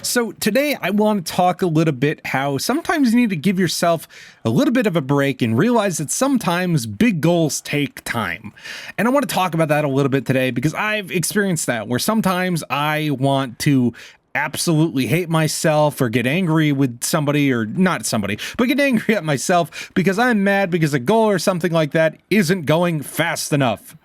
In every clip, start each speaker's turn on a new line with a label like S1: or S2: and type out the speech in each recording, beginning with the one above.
S1: So today I want to talk a little bit how sometimes you need to give yourself a little bit of a break and realize that sometimes big goals take time. And I want to talk about that a little bit today because I've experienced that where sometimes I want to absolutely hate myself or get angry with somebody, or not somebody, but get angry at myself because I'm mad because a goal or something like that isn't going fast enough.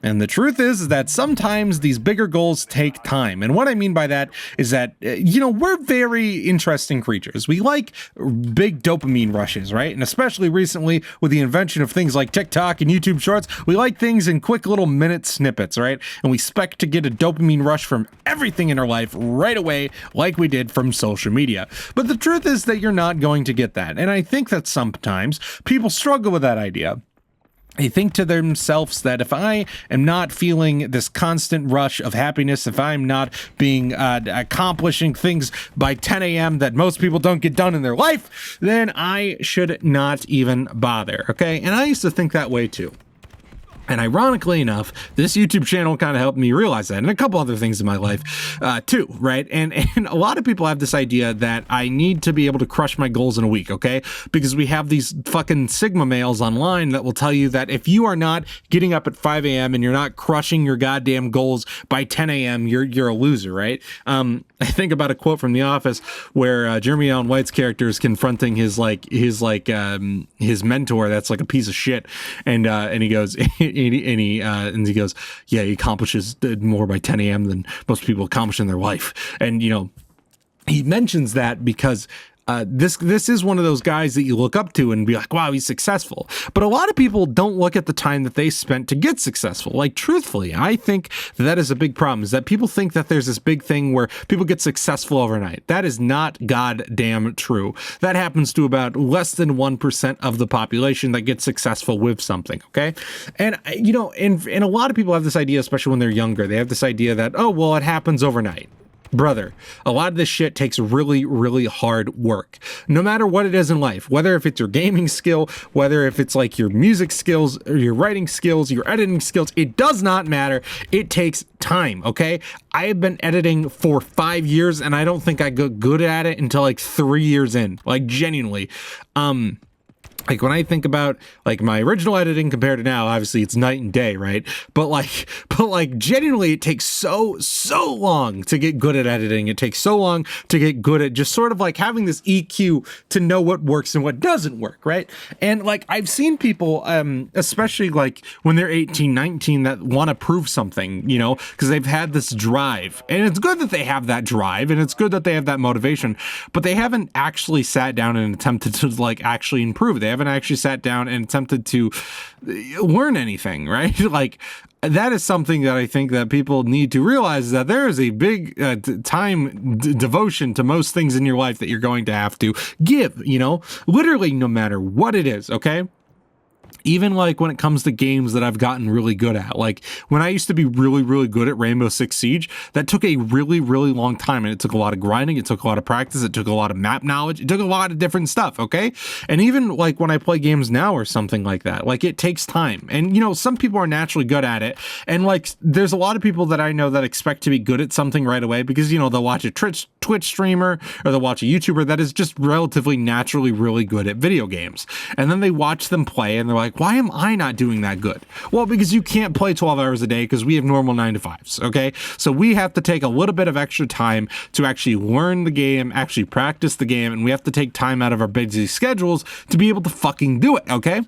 S1: And the truth is that sometimes these bigger goals take time. And what I mean by that is that, we're very interesting creatures. We like big dopamine rushes, right? And especially recently with the invention of things like TikTok and YouTube Shorts, we like things in quick little minute snippets, right? And we expect to get a dopamine rush from everything in our life right away, like we did from social media. But the truth is that you're not going to get that. And I think that sometimes people struggle with that idea. They think to themselves that if I am not feeling this constant rush of happiness, if I'm not being accomplishing things by 10 a.m. that most people don't get done in their life, then I should not even bother, okay? And I used to think that way too. And ironically enough, this YouTube channel kind of helped me realize that, and a couple other things in my life too, right? And a lot of people have this idea that I need to be able to crush my goals in a week, okay? Because we have these fucking Sigma males online that will tell you that if you are not getting up at 5 a.m. and you're not crushing your goddamn goals by 10 a.m., you're a loser, right? I think about a quote from The Office where Jeremy Allen White's character is confronting his mentor that's like a piece of shit, and he goes. And he goes, yeah, he accomplishes more by 10 a.m. than most people accomplish in their life. And, he mentions that because this is one of those guys that you look up to and be like, wow, he's successful. But a lot of people don't look at the time that they spent to get successful. Like, truthfully, I think that is a big problem, is that people think that there's this big thing where people get successful overnight. That is not goddamn true. That happens to about less than 1% of the population that gets successful with something, okay? And, and a lot of people have this idea, especially when they're younger, they have this idea that, oh, well, it happens overnight. Brother, a lot of this shit takes really, really hard work. No matter what it is in life, whether if it's your gaming skill, whether if it's like your music skills or your writing skills, your editing skills, it does not matter. It takes time, okay? I have been editing for 5 years and I don't think I got good at it until like 3 years in, like genuinely. Like when I think about like my original editing compared to now, obviously it's night and day, right? But genuinely it takes so long to get good at editing. It takes so long to get good at just sort of like having this EQ to know what works and what doesn't work, right? And like I've seen people, especially like when they're 18, 19 that want to prove something, because they've had this drive. And it's good that they have that drive and it's good that they have that motivation, but they haven't actually sat down and attempted to like actually improve. They haven't actually sat down and attempted to learn anything, right? Like that is something that I think that people need to realize, that there is a big time devotion to most things in your life that you're going to have to give, literally no matter what it is, okay? Even like when it comes to games that I've gotten really good at, like when I used to be really, really good at Rainbow Six Siege, that took a really, really long time. And it took a lot of grinding. It took a lot of practice. It took a lot of map knowledge. It took a lot of different stuff. Okay. And even like when I play games now or something like that, like it takes time. And, some people are naturally good at it. And like, there's a lot of people that I know that expect to be good at something right away because, they'll watch a Twitch streamer or they'll watch a YouTuber that is just relatively naturally really good at video games. And then they watch them play and they're like, why am I not doing that good? Well, because you can't play 12 hours a day because we have normal 9 to 5s, okay? So we have to take a little bit of extra time to actually learn the game, actually practice the game, and we have to take time out of our busy schedules to be able to fucking do it, okay?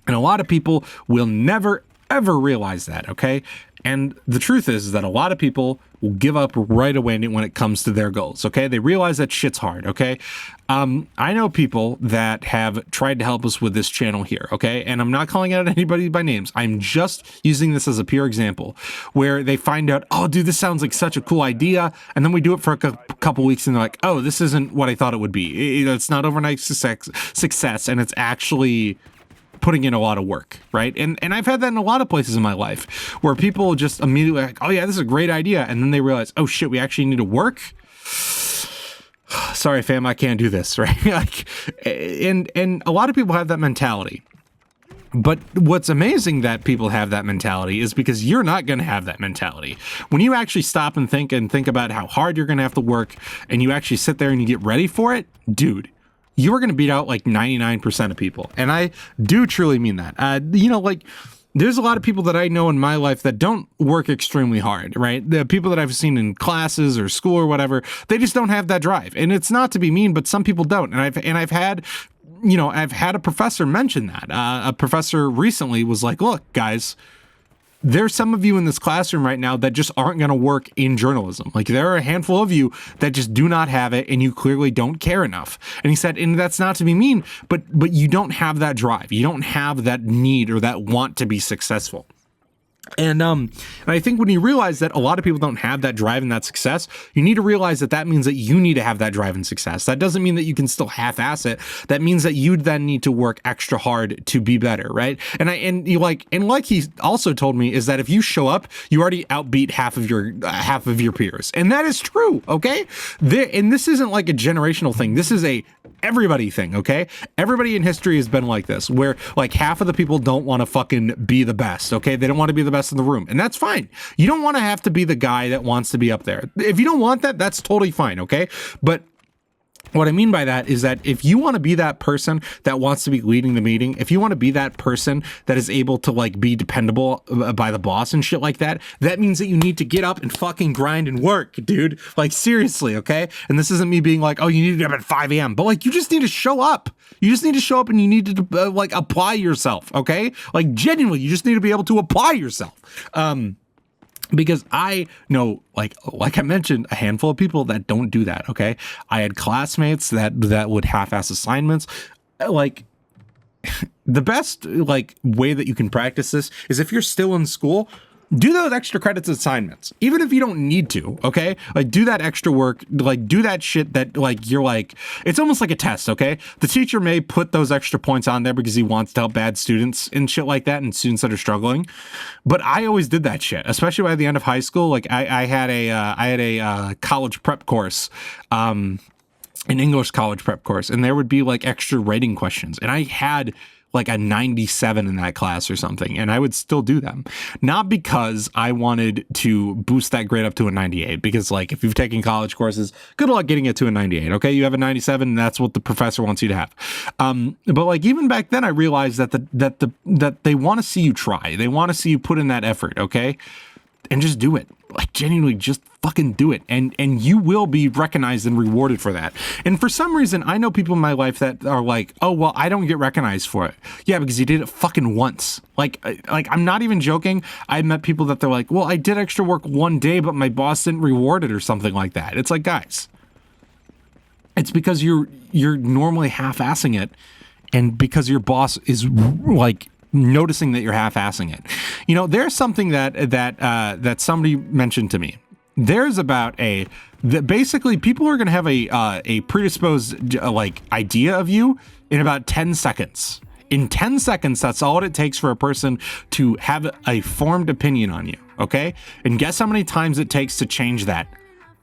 S1: And a lot of people will never, ever realize that, okay? And the truth is that a lot of people will give up right away when it comes to their goals, okay? They realize that shit's hard, okay? I know people that have tried to help us with this channel here, okay? And I'm not calling out anybody by names. I'm just using this as a pure example where they find out, oh, dude, this sounds like such a cool idea. And then we do it for a couple weeks and they're like, oh, this isn't what I thought it would be. It's not overnight success, and it's actually putting in a lot of work, right? And I've had that in a lot of places in my life where people just immediately like, oh yeah, this is a great idea. And then they realize, oh shit, we actually need to work. Sorry, fam, I can't do this, right? And a lot of people have that mentality. But what's amazing that people have that mentality is because you're not going to have that mentality. When you actually stop and think about how hard you're going to have to work, and you actually sit there and you get ready for it, dude, you are going to beat out like 99% of people. And I do truly mean that. Like, there's a lot of people that I know in my life that don't work extremely hard, right? The people that I've seen in classes or school or whatever, they just don't have that drive. And it's not to be mean, but some people don't. And I've had a professor mention that. A professor recently was like, look, guys, there's some of you in this classroom right now that just aren't going to work in journalism. Like, there are a handful of you that just do not have it, and you clearly don't care enough. And he said, and that's not to be mean, but you don't have that drive. You don't have that need or that want to be successful. And I think when you realize that a lot of people don't have that drive and that success, you need to realize that means that you need to have that drive and success. That doesn't mean that you can still half-ass it. That means that you then need to work extra hard to be better, right? And like he also told me is that if you show up, you already outbeat half of your peers, and that is true. Okay, and this isn't like a generational thing. This is a everybody thing. Okay, everybody in history has been like this, where like half of the people don't want to fucking be the best. Okay, they don't want to be the best in the room, and that's fine. You don't want to have to be the guy that wants to be up there. If you don't want that, that's totally fine. Okay, but what I mean by that is that if you want to be that person that wants to be leading the meeting, if you want to be that person that is able to like be dependable by the boss and shit like that, that means that you need to get up and fucking grind and work, dude. Like, seriously, okay? And this isn't me being like, oh, you need to get up at 5 a.m. But like, you just need to show up. You just need to show up, and you need to like apply yourself, okay? Like, genuinely, you just need to be able to apply yourself. Because I know, like I mentioned, a handful of people that don't do that, okay? I had classmates that would half-ass assignments. Like, the best, like, way that you can practice this is if you're still in school, do those extra credits assignments, even if you don't need to, okay? Like, do that extra work, like, do that shit that, like, you're like, it's almost like a test, okay? The teacher may put those extra points on there because he wants to help bad students and shit like that, and students that are struggling. But I always did that shit, especially by the end of high school. Like, I had a college prep course, an English college prep course, and there would be, like, extra writing questions, and I had like a 97 in that class or something, and I would still do them. Not because I wanted to boost that grade up to a 98, because like, if you've taken college courses, good luck getting it to a 98, okay? You have a 97, and that's what the professor wants you to have. But like, even back then, I realized that they want to see you try. They want to see you put in that effort, okay? And just do it. Like, genuinely, just fucking do it. And you will be recognized and rewarded for that. And for some reason, I know people in my life that are like, oh, well, I don't get recognized for it. Yeah, because you did it fucking once. Like I'm not even joking. I met people that they're like, well, I did extra work one day, but my boss didn't reward it or something like that. It's like, guys, it's because you're normally half-assing it, and because your boss is like noticing that you're half-assing it. You know, there's something that somebody mentioned to me. There's about that basically people are going to have a predisposed like idea of you in about 10 seconds. In 10 seconds, that's all it takes for a person to have a formed opinion on you, okay? And guess how many times it takes to change that?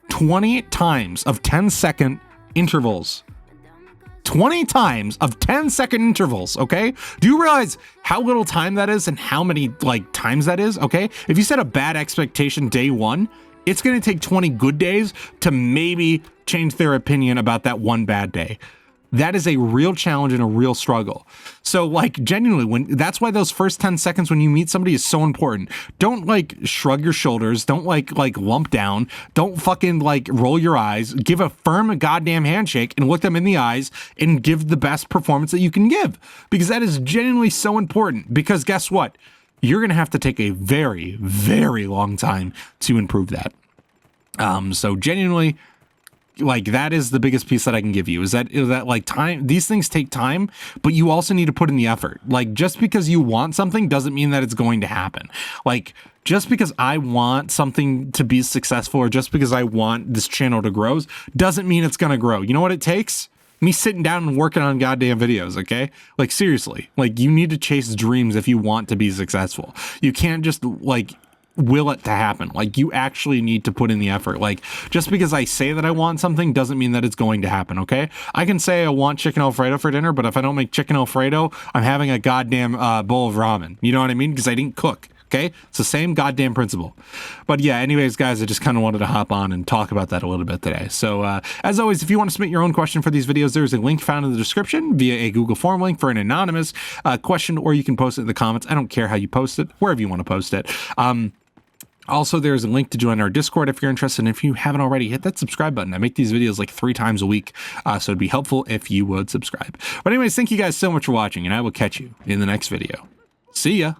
S1: 20 times of 10-second intervals. 20 times of 10-second intervals, okay? Do you realize how little time that is and how many like times that is, okay? If you set a bad expectation day one, it's going to take 20 good days to maybe change their opinion about that one bad day. That is a real challenge and a real struggle. So like, genuinely, that's why those first 10 seconds when you meet somebody is so important. Don't like shrug your shoulders. Don't like lump down. Don't fucking like roll your eyes. Give a firm goddamn handshake and look them in the eyes and give the best performance that you can give, because that is genuinely so important. Because guess what? You're going to have to take a very, very long time to improve that. So genuinely, like, that is the biggest piece that I can give you is that like time, these things take time, but you also need to put in the effort. Like, just because you want something doesn't mean that it's going to happen. Like, just because I want something to be successful, or just because I want this channel to grow, doesn't mean it's going to grow. You know what it takes? Me sitting down and working on goddamn videos, okay? Like, seriously, like, you need to chase dreams if you want to be successful. You can't just like will it to happen. Like, you actually need to put in the effort. Like, just because I say that I want something doesn't mean that it's going to happen, okay? I can say I want chicken Alfredo for dinner, but if I don't make chicken Alfredo, I'm having a goddamn bowl of ramen. You know what I mean? Because I didn't cook. Okay, it's the same goddamn principle. But yeah, anyways, guys, I just kind of wanted to hop on and talk about that a little bit today. So as always, if you want to submit your own question for these videos, there's a link found in the description via a Google form link for an anonymous question, or you can post it in the comments. I don't care how you post it, wherever you want to post it. Also, there's a link to join our Discord if you're interested. And if you haven't already, hit that subscribe button. I make these videos like 3 times a week, so it'd be helpful if you would subscribe. But anyways, thank you guys so much for watching, and I will catch you in the next video. See ya.